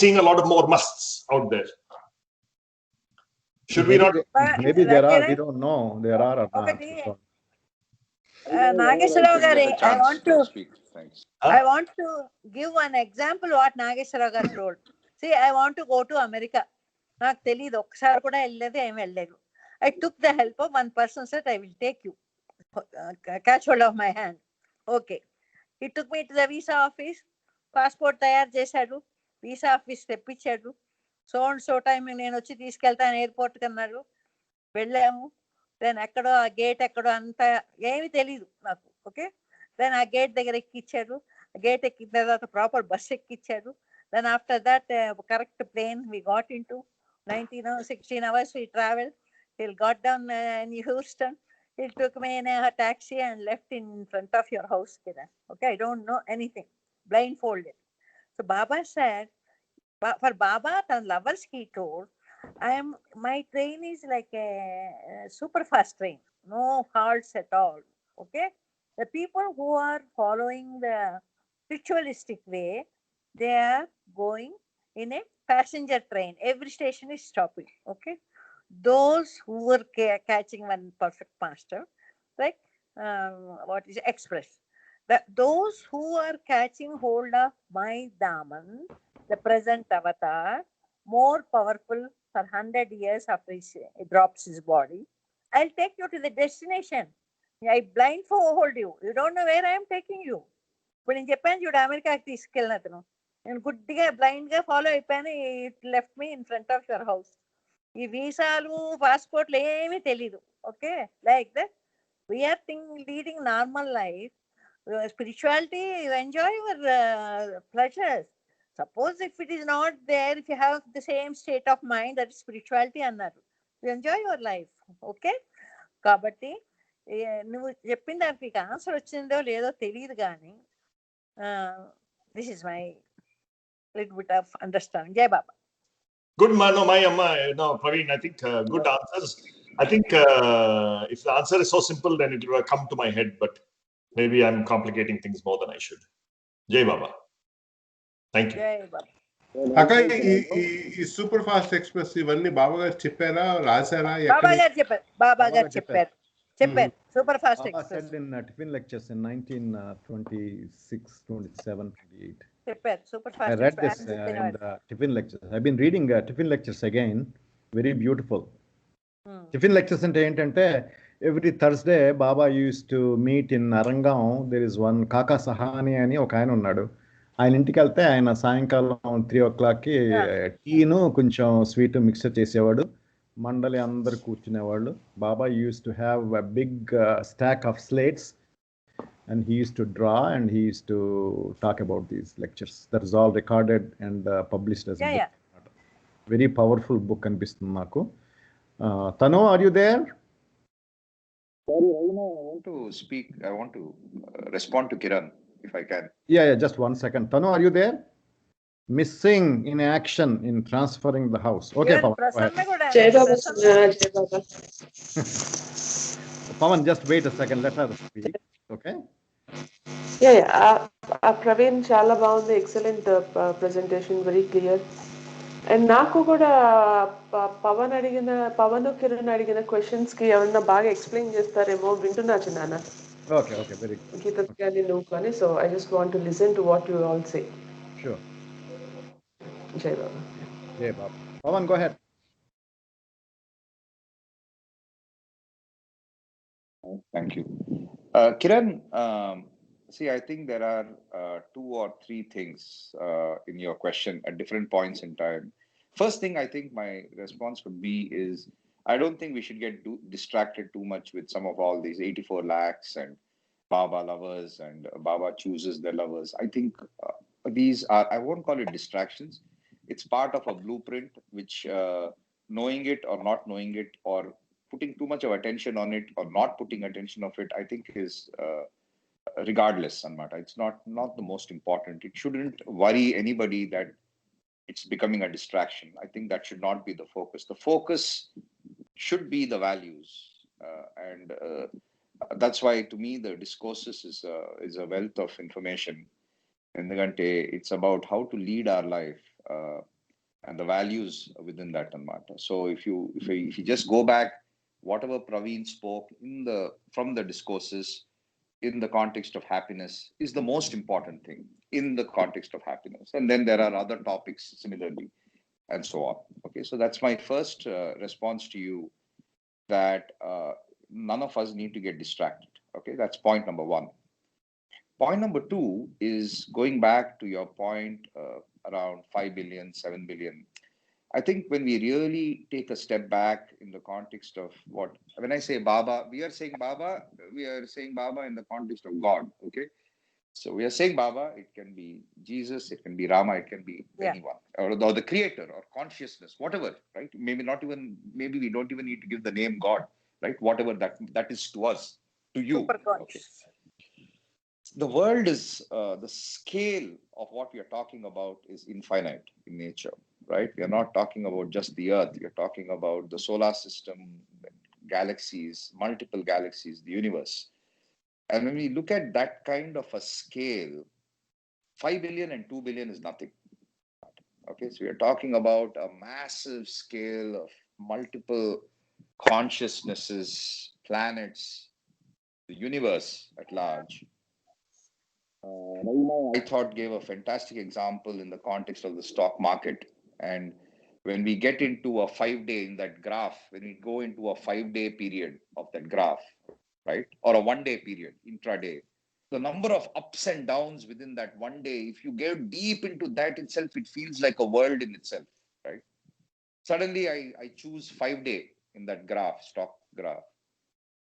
seeing a lot of more musts out there. Should we not? Maybe there are. We don't know. There are or not. Nageswara Garu, Huh? I want to give one example what Nageswara Garu told. See, I want to go to America. నాకు తెలియదు ఒకసారి కూడా వెళ్ళలేదు ఏమి వెళ్ళలేదు. I took the help of one person, said I will take you, catch hold of my hand. Okay, he took me to the visa office, passport తయారు చేశాడు, visa office తెప్పించాడు, సో అండ్ సో టైం నేను వచ్చి తీసుకెళ్తాను ఎయిర్పోర్ట్కి అన్నాడు. వెళ్ళాము. Then ఎక్కడో ఆ గేట్ ఎక్కడో అంతా ఏమీ తెలీదు నాకు. ఓకే, దెన్ ఆ గేట్ దగ్గర ఎక్కిచ్చాడు. గేట్ ఎక్కిన తర్వాత ప్రాపర్ బస్ ఎక్కిచ్చాడు. Then after that, correct plane we got into. 16 hours we traveled. He got down in Houston. He took me in a taxi and left in front of your house. Okay, I don't know anything. Blindfolded. So Baba said, for Baba, the lovers he told, my train is like a super fast train. No halts at all. Okay. The people who are following the ritualistic way, they are going in a passenger train. Every station is stopping. Okay. Those who were catching one perfect master, like what is express, those who are catching hold of my Daman, the present avatar, more powerful for 100 years after he drops his body, I'll take you to the destination. I blindfold you. You don't know where I am taking you. ఇప్పుడు నేను చెప్పాను చూడు అమెరికాకి తీసుకెళ్ళిన అతను, నేను గుడ్డిగా బ్లైండ్గా ఫాలో అయిపోయాను. It left me in front of your house. ఈ వీసాలు పాస్పోర్ట్లు ఏమీ తెలీదు. Okay, like that we're leading normal life. Spirituality, you enjoy your pleasures. Suppose if it is not there, if you have the same state of mind, that is spirituality అన్నారు. You enjoy your life. Okay, కాబట్టి నువ్వు చెప్పిన దానికి answer వచ్చిందో లేదో తెలియదు కానీ this is my little bit of understanding. Jai Baba. Good man, no, Praveen, I think good answers. I think if the answer is so simple, then it will come to my head, but maybe I'm complicating things more than I should. Jai Baba. Thank you. Jai Baba. అక్క ఈ super fast express ఇవన్నీ బాబా గారు చెప్పారా, రాశారా? బాబా గారు చెప్పారు super fast express in tiffin lectures in 1926, 27, 28. చెప్పారు super fast. I read this in the tiffin lectures. I've been reading tiffin lectures again. Very beautiful. Tiffin lectures ante entante every Thursday Baba used to meet in Narangam. There is one Kaka Sahani ani oka ayana unnadu. ఆయన ఇంటికి వెళ్తే ఆయన సాయంకాలం 3 o'clockకి టీను కొంచెం sweet mixer చేసేవాడు. మండలి అందరు కూర్చునేవాళ్ళు. Baba used to have a big stack of slates and he used to draw and he used to talk about these lectures. That is all recorded and published as a book. Very powerful book అనిపిస్తుంది నాకు. Tanu, are you there? Sorry, Ravina, I want to speak. I want to respond to Kiran if I can. Yeah, just 1 second. Tanu, are you there? Missing in action in transferring the house. Okay, Pawan. Jai Baba. Jai Baba. Pawan, just wait a second. Let her speak. Okay? Yeah. Praveen, చాలా బాగుంది. Excellent presentation, very clear. And నాకు కూడా పవన్ కిరణ్ అడిగిన questions కి ఎవరన్నా బాగా explain చేస్తారేమో వింటున్నా చిన్నాన్న. Okay, very good. గీత కానీ నువ్వు కానీ, so I just want to listen to what you all say. Sure. Jai Baba. Jai Baba. Pawan, go ahead. Thank you. Kiran, see, I think there are 2 or 3 things in your question at different points in time. First thing I think my response would be is, I don't think we should get distracted too much with some of all these 84 lakhs and Baba lovers and Baba chooses their lovers. I think these are, I won't call it distractions. It's part of a blueprint which knowing it or not knowing it or putting too much of attention on it or not putting attention of it, I think is regardless, Anmata. It's not the most important. It shouldn't worry anybody that it's becoming a distraction. I think that should not be the focus. The focus should be the values. And that's why to me the discourses is a wealth of information. And it's about how to lead our life. and the values within that matter. So if you just go back, whatever Praveen spoke from the discourses in the context of happiness is the most important thing in the context of happiness. And then there are other topics similarly and so on. Okay, so that's my first response to you, that none of us need to get distracted. Okay, that's point number one. Point number two is going back to your point around 5 billion, 7 billion. I think when we really take a step back in the context of when I say Baba, we are saying Baba in the context of God. Okay. So we are saying Baba, it can be Jesus, it can be Rama, it can be anyone, or the creator or consciousness, whatever, right? Maybe we don't even need to give the name God, right? Whatever that is to us, to you. Okay. The world is, the scale of what we are talking about is infinite in nature, right? We are not talking about just the earth. We are talking about the solar system, galaxies, multiple galaxies, the universe. And when we look at that kind of a scale, 5 billion and 2 billion is nothing. Okay, so we are talking about a massive scale of multiple consciousnesses, planets, the universe at large. I thought gave a fantastic example in the context of the stock market. And when we get into a 5-day in that graph, when we go into a 5-day period of that graph, right, or a 1-day period, intraday, the number of ups and downs within that 1 day, if you get deep into that itself, it feels like a world in itself, right? Suddenly I choose 5-day in that graph, stock graph.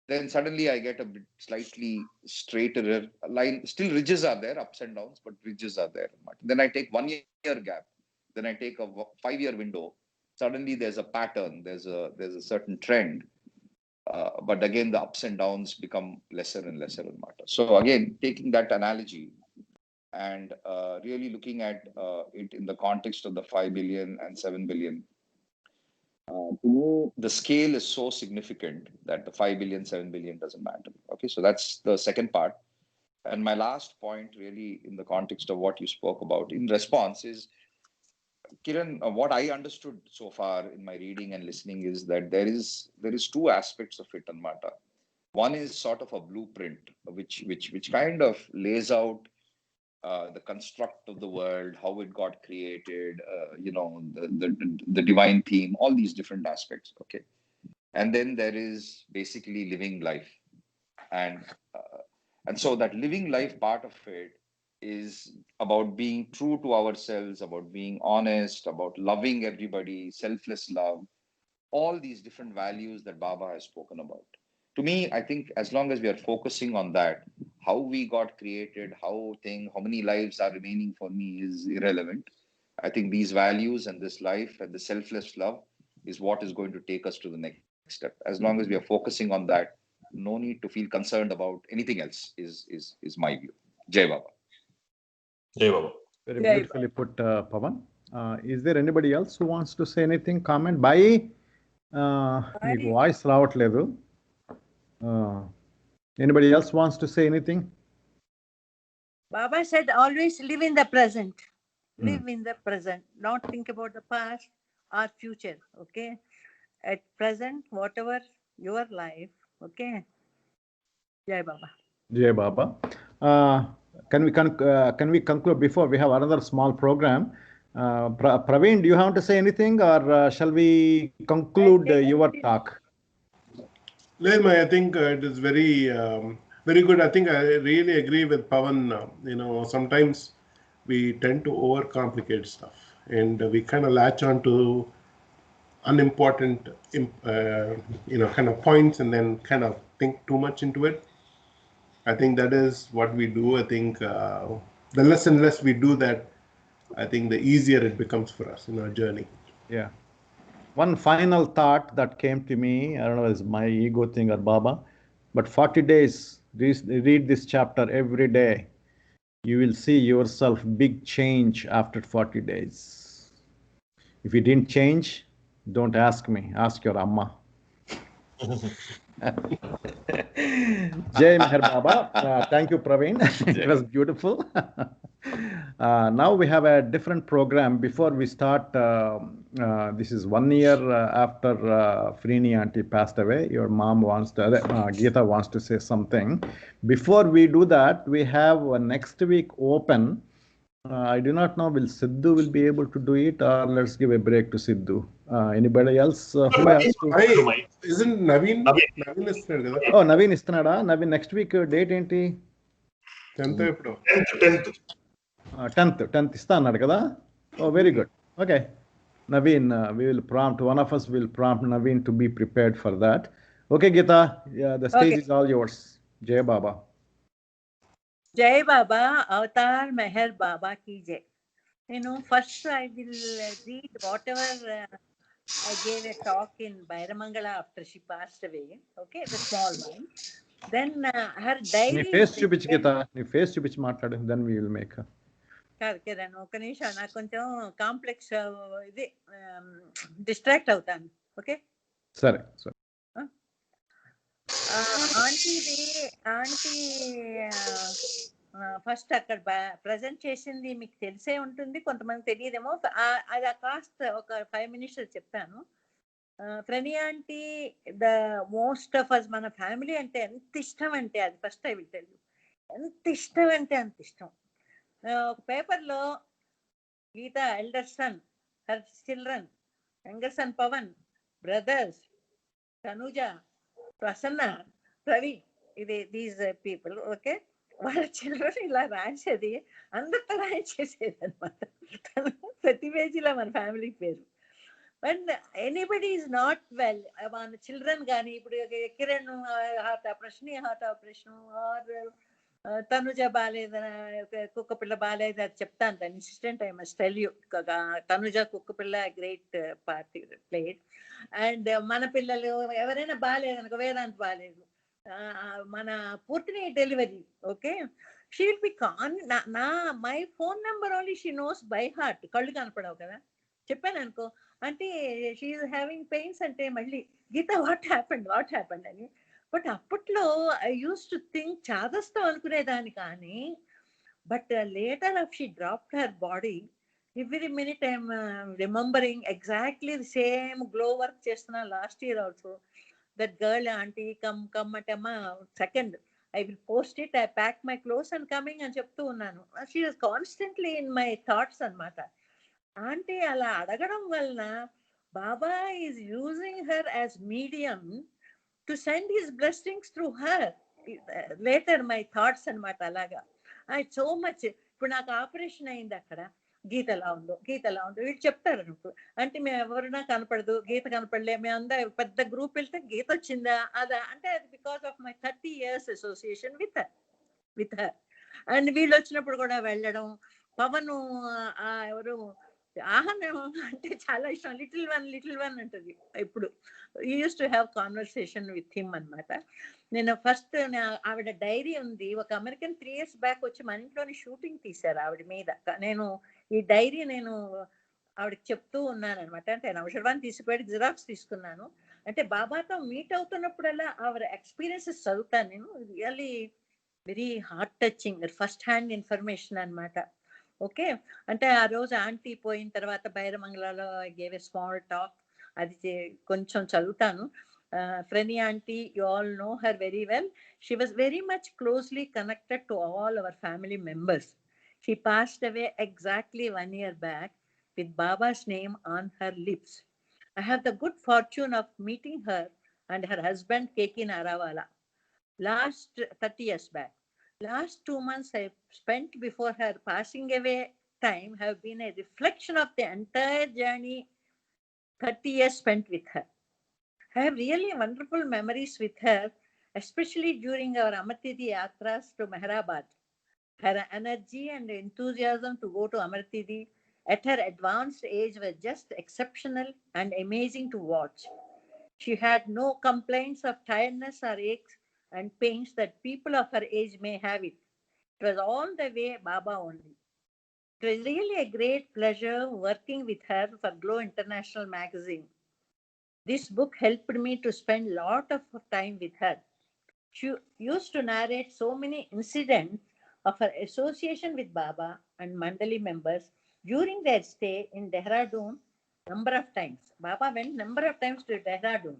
Then suddenly I get a bit slightly straighter line. Still ridges are there, ups and downs, but ridges are there. Then I take 1 year gap. Then I take a 5-year window. Suddenly there's a pattern. There's a certain trend. But again, the ups and downs become lesser and lesser. So again, taking that analogy and really looking at it in the context of the 5 billion and 7 billion. To me, the scale is so significant that the 5 billion, 7 billion doesn't matter. Okay, so that's the second part. And my last point, really, in the context of what you spoke about in response is, Kiran, what I understood so far in my reading and listening is that there is 2 aspects of it, Anmata. One is sort of a blueprint, which kind of lays out the construct of the world, how it got created, the divine theme, all these different aspects. Okay, and then there is basically living life, and so that living life part of it is about being true to ourselves, about being honest, about loving everybody, selfless love, all these different values that Baba has spoken about. To me, I think as long as we are focusing on that, how we got created, how many lives are remaining for me is irrelevant. I think these values and this life and the selfless love is what is going to take us to the next step. As long as we are focusing on that, no need to feel concerned about anything else is my view. Jai Baba. Jai Baba. Very beautifully put, Pavan. Is there anybody else who wants to say anything? Comment? Bye. Meeku voice రావట్లేదు. Anybody else wants to say anything? Baba said always live in the present. Live in the present. Not think about the past or future. Okay. At present, whatever your life. Okay. Jai Baba. Jai Baba. Can we conclude before we have another small program? Praveen, do you have to say anything, or shall we conclude your talk? I think it is very very good. I think I really agree with Pavan. Sometimes we tend to overcomplicate stuff, and we kind of latch on to unimportant kind of points, and then kind of think too much into it. I think that is what we do. I think the less and less we do that, I think the easier it becomes for us in our journey. Yeah. One final thought that came to me, I don't know, is my ego thing or Baba, but 40 days, read this chapter every day. You will see yourself big change after 40 days. If you didn't change, don't ask me, ask your Amma. Jai Meher Baba. Thank you, Praveen. It was beautiful. Now we have a different program. Before we start, this is 1 year after Freeni auntie passed away. Your mom wants to, Geeta wants to say something. Before we do that, we have next week open. I do not know, will Sidhu will be able to do it, or let's give a break to Sidhu. Anybody else who has to? Isn't Naveen? Naveen. Naveen is there, కదా? Oh, Naveen ఇస్తున్నాడా? Naveen, next week date ఏంటి? 10th ఎప్పుడు? 10th ఇస్తా అన్నాడు కదా? Oh, very good. Okay. Naveen, we will prompt, one of us will prompt Naveen to be prepared for that. Okay, Geeta, yeah, the stage is all yours. Jai Baba. Jai Baba, Avatar Meher Baba ki Jai. You know, first I will read whatever I gave a talk in Bairamangala after she passed away. Okay, the small one. Then her diary. నీ face చూపించు గీత, నీ face చూపించి మాట్లాడు, then we will make her. కాదు కిరణ్, ఒక నిమిషం, నాకు కొంచెం కాంప్లెక్స్ ఇది డిస్ట్రాక్ట్ అవుతాను. ఓకే సరే సరే. ఆంటీ ఫస్ట్ అక్కడ ప్రజెంట్ చేసింది మీకు తెలిసే ఉంటుంది, కొంతమంది తెలియదేమో. అది కాస్త ఒక 5 minutes చెప్తాను. Freny aunty the most of us, మన ఫ్యామిలీ అంటే ఎంత ఇష్టం అంటే అది first I will tell you. ఎంత ఇష్టం అంటే అంత ఇష్టం. ఒక పేపర్లో Geetha elder son, her children, younger son Pavan, brothers Tanuja, Prasanna, Ravi, ఇది దీస్ పీపుల్. ఓకే, వాళ్ళ చిల్డ్రన్ ఇలా రాసేది, అందరితో రాయించేసేది అనమాట. తను ప్రతి పేజీలో మన ఫ్యామిలీ పేరు. But anybody is not well, మన చిల్డ్రన్ కానీ, ఇప్పుడు Kiran heart operation, heart operation, or Tanuja బాగాలేదని, కుక్క పిల్ల బాగాలేదు, అది చెప్తాను దాని incident. I must tell you. Tanuja కుక్క పిల్ల గ్రేట్ పార్టీ ప్లేడ్. అండ్ మన పిల్లలు ఎవరైనా బాగాలేదనుకో, వేదాంత్ బాగాలేదు, మన పూర్తిని delivery. Okay, she will be my phone number only she knows by heart. కళ్ళు కనపడవు కదా, చెప్పాను అనుకో, అంటే షీ ఈజ్ హ్యావింగ్ పెయిన్స్ అంటే మళ్ళీ గీత వాట్ హ్యాపెండ్ అని. బట్ అప్పట్లో ఐ యూస్ టు థింక్ చాదస్తాం అనుకునేదాన్ని, కానీ but later of she dropped her body, every minute I'm remembering exactly the same glow work చేస్తున్నా last year also. That girl aunty come అంటే, అమ్మ second I will post it, I pack my clothes and coming అని చెప్తూ ఉన్నాను. She was constantly in my thoughts అనమాట. Aunty అలా అడగడం వలన Baba is using her as medium to send his blessings through her. Later my thoughts అనమాట. అలాగా I so much. ఇప్పుడు నాకు ఆపరేషన్ అయింది, అక్కడ గీత ఎలా ఉందో వీళ్ళు చెప్తారు అనుకో, అంటే మేము ఎవరైనా కనపడదు, గీత కనపడలే, మేము అందరూ పెద్ద గ్రూప్ వెళ్తే గీత వచ్చిందా అదా అంటే, అది because of my 30 years association with her. And వీళ్ళు వచ్చినప్పుడు కూడా వెళ్ళడం. పవన్ ఎవరు ఆహనం అంటే చాలా ఇష్టం, లిటిల్ వన్ అంటది ఇప్పుడు. Use to have conversation with him అనమాట. నేను ఫస్ట్ ఆవిడ డైరీ ఉంది, ఒక అమెరికన్ 3 years బ్యాక్ వచ్చి మన ఇంట్లోని షూటింగ్ తీశారు ఆవిడ మీద. నేను ఈ డైరీ ఆవిడకి చెప్తూ ఉన్నాను అనమాట. అంటే ఔషధాన్ని తీసుకుపోయి జిరాక్స్ తీసుకున్నాను. అంటే బాబాతో మీట్ అవుతున్నప్పుడల్లా ఆవిడ ఎక్స్పీరియన్సెస్ చదువుతాను నేను. Really very heart touching, first hand information అనమాట. ఓకే, అంటే ఆ రోజు ఆంటీ పోయిన తర్వాత బైరమంగళలో గేవ్ ఎ స్మాల్ టాక్, అది కొంచెం చదువుతాను. Freni auntie, you all know her very well. She was very much closely connected to all our family members. She passed away exactly 1 year back with Baba's name on her lips. I have the good fortune of meeting her and her husband Keki Narawala last 30 years back. Last 2 months I spent before her passing away time have been a reflection of the entire journey, 30 years spent with her. I have really wonderful memories with her, especially during our Amartidi Yatras to Mehrabad. Her energy and enthusiasm to go to Amartidi at her advanced age was just exceptional and amazing to watch. She had no complaints of tiredness or aches and pains that people of her age may have it. It was all the way Baba only. It was really a great pleasure working with her for Glow International magazine. This book helped me to spend a lot of time with her. She used to narrate so many incidents of her association with Baba and Mandali members during their stay in Dehradun number of times. Baba went number of times to Dehradun.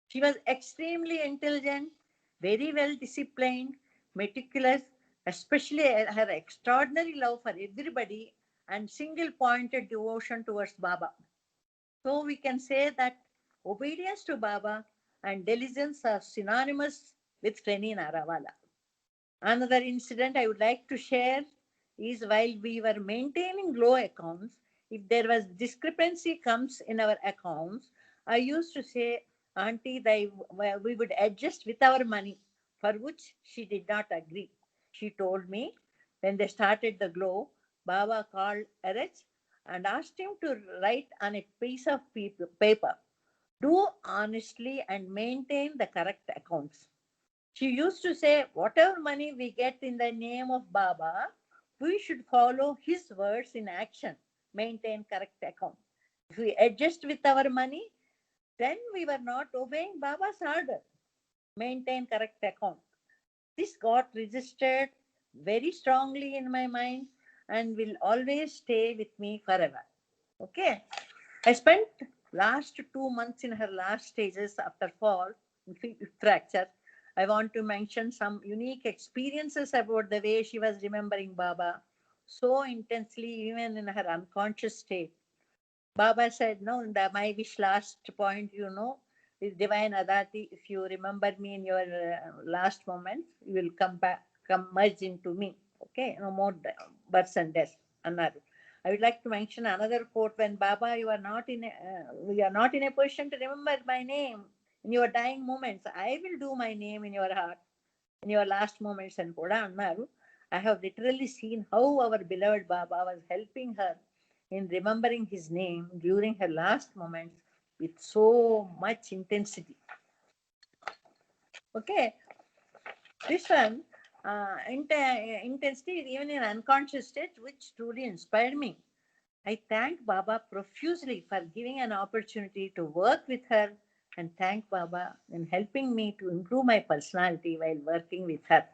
She was extremely intelligent, very well disciplined, meticulous, especially her extraordinary love for everybody and single pointed devotion towards Baba. So we can say that obedience to Baba and diligence are synonymous with Treni Narawala. Another incident I would like to share is while we were maintaining low accounts, if there was discrepancy comes in our accounts, I used to say, Auntie, we would adjust with our money, for which she did not agree. She told me when they started the glow, Baba called Erich and asked him to write on a piece of paper, do honestly and maintain the correct accounts. She used to say, whatever money we get in the name of Baba, we should follow his words in action, maintain correct account. If we adjust with our money, then we were not obeying Baba's order, maintain correct account. This got registered very strongly in my mind and will always stay with me forever. Okay. I spent last 2 months in her last stages after fall, fracture. I want to mention some unique experiences about the way she was remembering Baba so intensely, even in her unconscious state. Baba said, no, in the my wish last point, is divine Adati. If you remember me in your last moment, you will come back, come merge into me. Okay, no more births and deaths. Another. I would like to mention another quote when Baba, you are not in a position to remember my name in your dying moments. I will do my name in your heart in your last moments and Koda Annaru. I have literally seen how our beloved Baba was helping her in remembering his name during her last moments with so much intensity. Okay, this one, intensity even in unconscious state, which truly inspired me. I thank Baba profusely for giving an opportunity to work with her and thank Baba in helping me to improve my personality while working with her.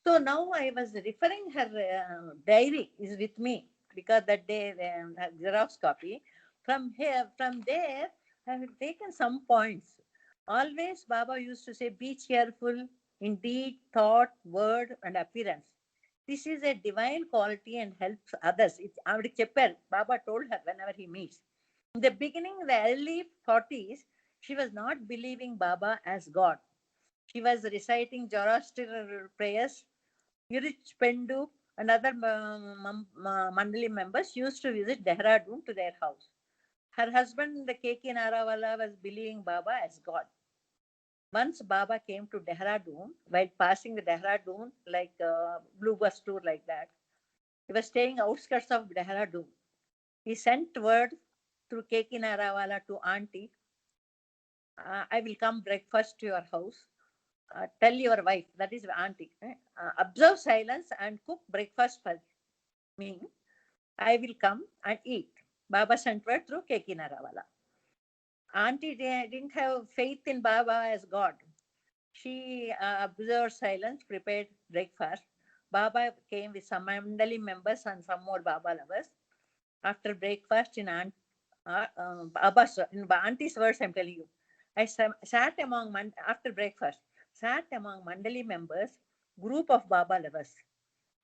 So now I was referring her diary is with me because that day Xerox copy. From there, I have taken some points. Always Baba used to say, be cheerful in deed, thought, word, and appearance. This is a divine quality and helps others. It's Baba told her whenever he meets. In the beginning, in the early 40s, she was not believing Baba as God. She was reciting Zoroastrian prayers. Yurich Pendu and other Mandali members used to visit Dehradun to their house. Her husband, the K.K. Narawala, was believing Baba as God. Once Baba came to Dehradun, while passing the Dehradun, like Blue Bus tour like that, he was staying outskirts of Dehradun. He sent word through K.K. Narawala to Auntie, I will come breakfast to your house. Tell your wife, that is Auntie, observe silence and cook breakfast for me. I will come and eat. Baba sent word through K.K. Narawala. Auntie didn't have faith in Baba as God. She observed silence, prepared breakfast. Baba came with some Mandali members and some more Baba lovers. After breakfast, in Auntie's words, I'm telling you, I sat among, after breakfast, sat among Mandali members, group of Baba lovers.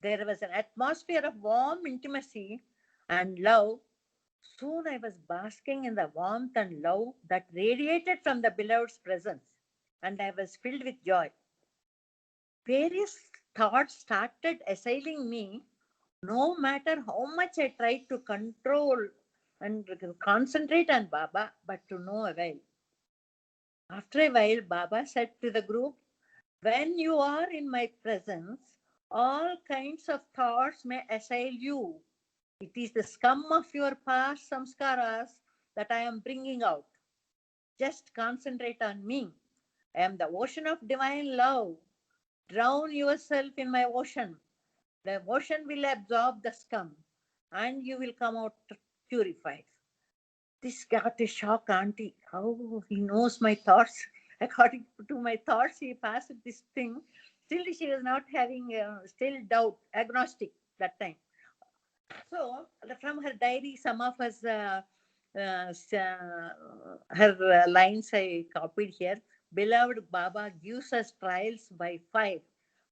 There was an atmosphere of warm intimacy and love. Soon I was basking in the warmth and love that radiated from the beloved's presence, and I was filled with joy. Various thoughts started assailing me, no matter how much I tried to control and concentrate on Baba, but to no avail. After a while, Baba said to the group, when you are in my presence, all kinds of thoughts may assail you. It is the scum of your past samskaras that I am bringing out. Just concentrate on me. I am the ocean of divine love. Drown yourself in my ocean. The ocean will absorb the scum and you will come out purified. This got a shock, auntie. How he knows my thoughts. According to my thoughts, he passed this thing. Still, she was not having still doubt, agnostic that time. So, from her diary, some of us, her lines I copied here. Beloved Baba gives us trials by fire,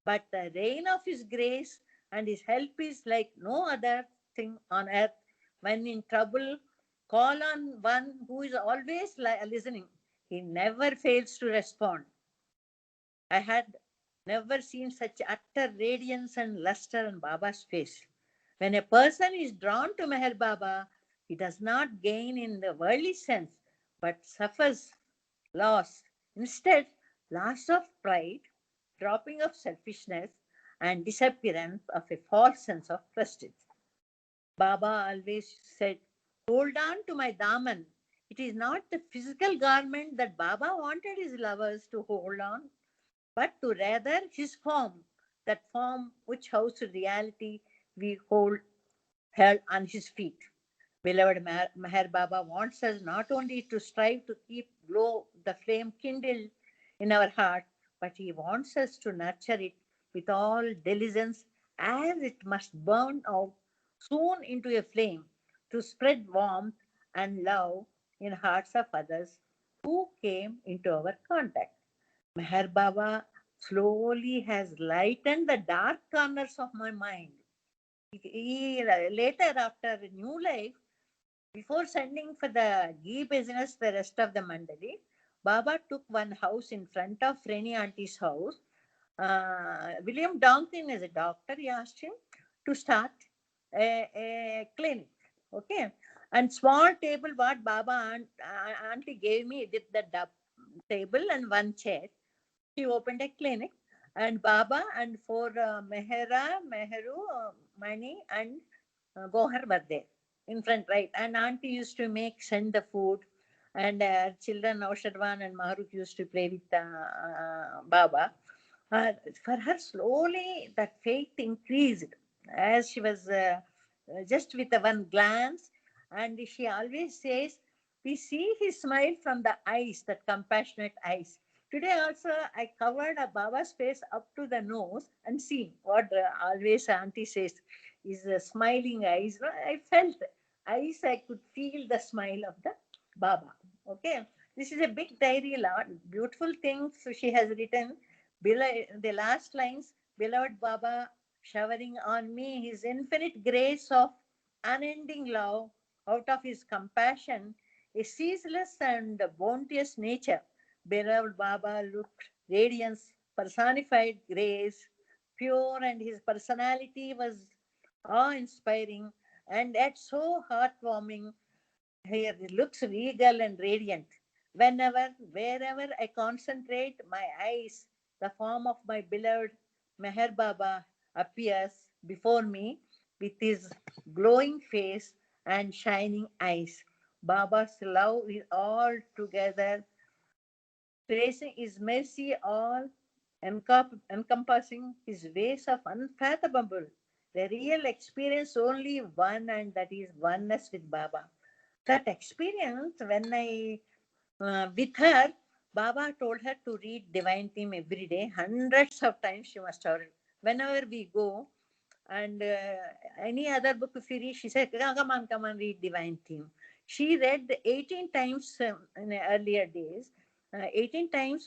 but the rain of his grace and his help is like no other thing on earth. When in trouble, call on one who is always listening. He never fails to respond. I had never seen such utter radiance and luster on Baba's face. When a person is drawn to Meher Baba, he does not gain in the worldly sense, but suffers loss. Instead, loss of pride, dropping of selfishness, and disappearance of a false sense of prestige. Baba always said, hold on to my daman. It is not the physical garment that Baba wanted his lovers to hold on, but to rather his form, that form which housed reality we hold held on his feet. Beloved Meher Baba wants us not only to strive to keep glow the flame kindled in our heart, but he wants us to nurture it with all diligence as it must burn out soon into a flame to spread warmth and love in hearts of others who came into our contact. Meher Baba slowly has lightened the dark corners of my mind. Later, after new life, before sending for the ghee business, the rest of the mandali, Baba took one house in front of Reni Auntie's house. William Donkin is a doctor. He asked him to start a clinic. Okay. And small table what Baba auntie gave me with the table and one chair. He opened a clinic, and Baba and four Meheru, Mani, and Gohar were there in front, right? And auntie used to send the food, and children, Naushadwan and Mahrukh, used to play with Baba. For her, slowly that faith increased as she was just with a one glance, and she always says, we see his smile from the eyes, that compassionate eyes. Today also, I covered a Baba's face up to the nose and see what always auntie says is smiling eyes. No, I felt eyes, I could feel the smile of the Baba. Okay, this is a big diary, lot beautiful things she has written. The last lines, beloved Baba, showering on me his infinite grace of unending love out of his compassion, a ceaseless and bounteous nature. Beloved Baba looked radiance, personified grace, pure, and his personality was awe-inspiring and yet so heartwarming. He looks regal and radiant. Whenever, wherever I concentrate my eyes, the form of my beloved Meher Baba appears before me with his glowing face and shining eyes. Baba's love is all together tracing his mercy, all encompassing his ways of unfathomable. The real experience only one, and that is oneness with Baba. That experience, when I with her, Baba told her to read Divine Theme every day. Hundreds of times she must have read. Whenever we go, and any other book if you read, she said, come on, read Divine Theme. She read 18 times in the earlier days. 18 times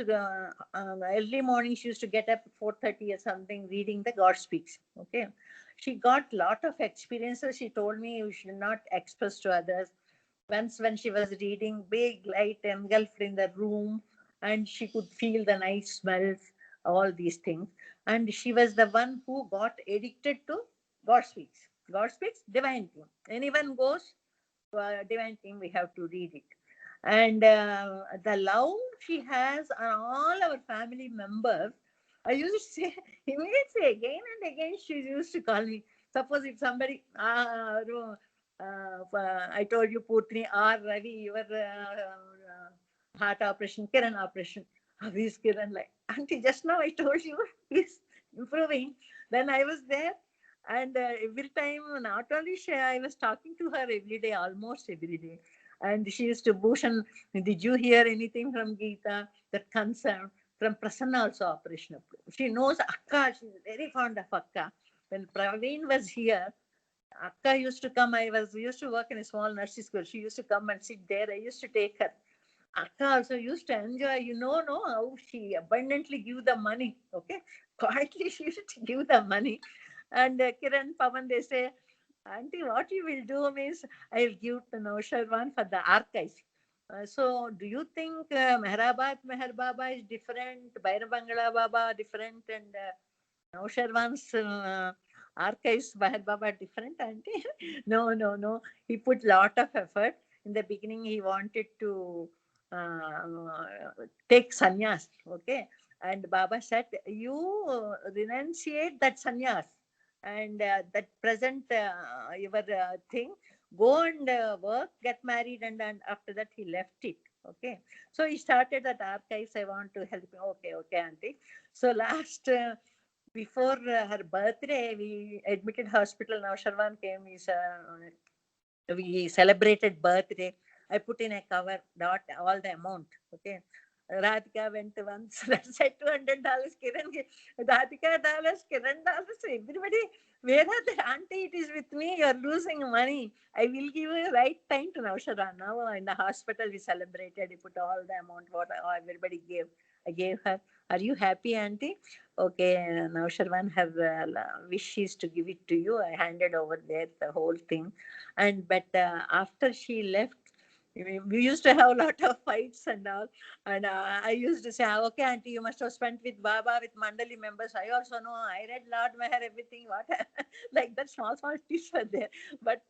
early morning she used to get up at 4:30 or something reading the God Speaks. Okay. She got lot of experiences. She told me you should not express to others. Once when she was reading, big light engulfed in the room, and she could feel the nice smells, all these things. And she was the one who got addicted to God Speaks. God Speaks, Divine Theme. Anyone goes to Divine Theme, we have to read it. And the love she has on all our family members, I used to say, immediately again and again, she used to call me. Suppose if somebody, I told you, Putri, or Ravi, your heart operation, Kiran operation. How is Kiran like? Auntie, just now I told you he's improving. Then I was there, and every time, not only she, I was talking to her every day, almost every day. And she used to Bhushan, did you hear anything from Geeta? That concern from Prasanna also operation approved. She knows Akka, she's very fond of Akka. When Praveen was here, Akka used to come. Used to work in a small nursery school. She used to come and sit there. I used to take her. Akka also used to enjoy, no, how she abundantly give the money. Okay, quietly she used to give the money. And Kiran, Pawan, they say, Auntie, what you will do means I will give to Nausharwan for the archives. So, do you think Meher Baba is different, Bhairabangala Baba different, and Nausharwan's archives, Meher Baba different, Auntie? No. He put lot of effort. In the beginning, he wanted to take sannyas, okay? And Baba said, you renunciate that sannyas and that present your thing, go and work, get married, and after that he left it, okay? So he started that archives. I want to help him. Okay, Auntie. So last, before her birthday, we admitted hospital. Now Sharwan came, we celebrated birthday. I put in a cover, not all the amount, okay? Radhika went once, said $200, Kiran, Radhika dollars, Kiran dollars, everybody, where are the Auntie? It is with me, you are losing money. I will give you right time to Nausharwan. Now in the hospital we celebrated, we put all the amount what everybody gave. I gave her. Are you happy, Auntie? Okay, Nausharwan, her wish is to give it to you. I handed over there the whole thing. And but after she left, we used to have a lot of fights and all. And I used to say, okay, Auntie, you must have spent with Baba, with Mandali members. I also know. I read Lord Meher, everything. What like that small tips were there. But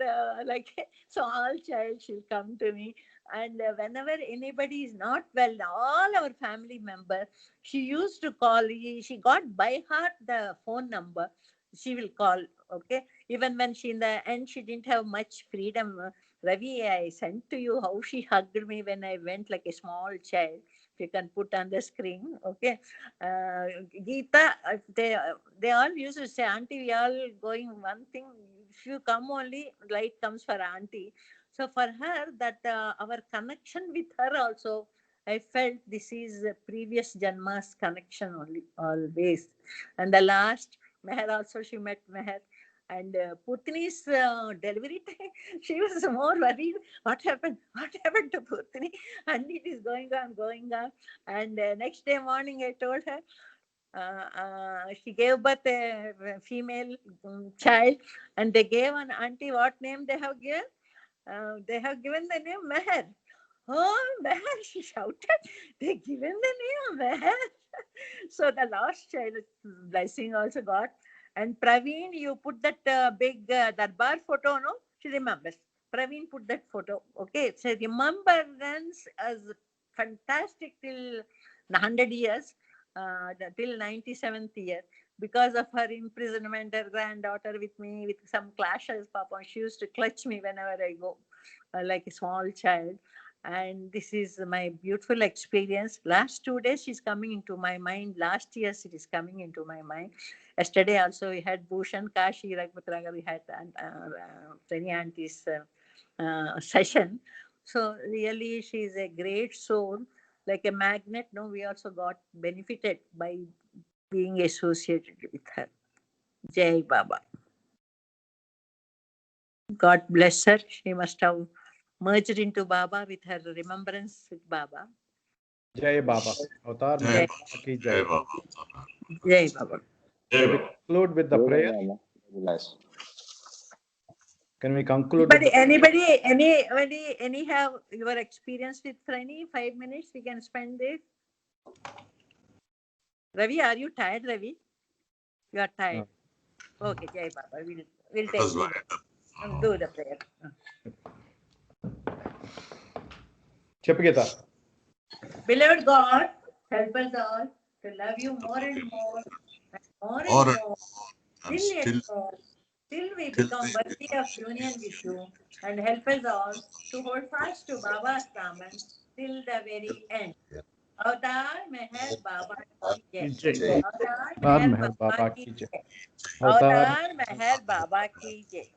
like small child, she'll come to me. And whenever anybody is not well, all our family members, she used to call. She got by heart the phone number. She will call. Okay, even when she in the end she didn't have much freedom. Ravi, I sent to you how she hugged me when I went like a small child. If you can put on the screen, okay. Geeta, they all used to say, Auntie, we all going one thing. If you come only, light comes for Auntie. So for her, that our connection with her also, I felt this is a previous Janma's connection only, always. And the last, Meher also, she met Meher. And Putni's delivery time, she was more worried. What happened? What happened to Putni? And it is going on. And next day morning, I told her, she gave birth a female child, and they gave an Auntie, what name they have given? They have given the name Meher. Oh, Meher, she shouted. They given the name Meher. So the last child blessing also got. And Praveen, you put that big Darbar photo, no? She remembers. Praveen put that photo. Okay, so remembrance is fantastic till 100 years, till 97th year. Because of her imprisonment, her granddaughter with me, with some clashes, Papa, she used to clutch me whenever I go, like a small child. And this is my beautiful experience. Last 2 days, she's coming into my mind. Last year, it is coming into my mind. Yesterday also, we had Bhushan, Kashi, Raghupatraga, we had Trini Auntie's session. So really, she is a great soul, like a magnet. No, we also got benefited by being associated with her. Jai Baba. God bless her. She must have merged into Baba with her remembrance with Baba. Jai Baba. Avatar Jai Meher ki Jai. Baba. Jai Baba. Jai We Baba. conclude with the prayer. Nice. Can we conclude? With Any have your experience with Trini? 5 minutes we can spend there. Ravi, are you tired, Ravi? You are tired. No. Okay, Jai Baba. We'll take and do the prayer. Chepagita. Beloved God, help us all to love you more and more, and more, till we become worthy of union with you, and help us all to hold fast to Baba's Raman till the very end. Avatar Meher Baba ki jai. Avatar Meher Baba ki jai. Avatar Meher Baba ki jai.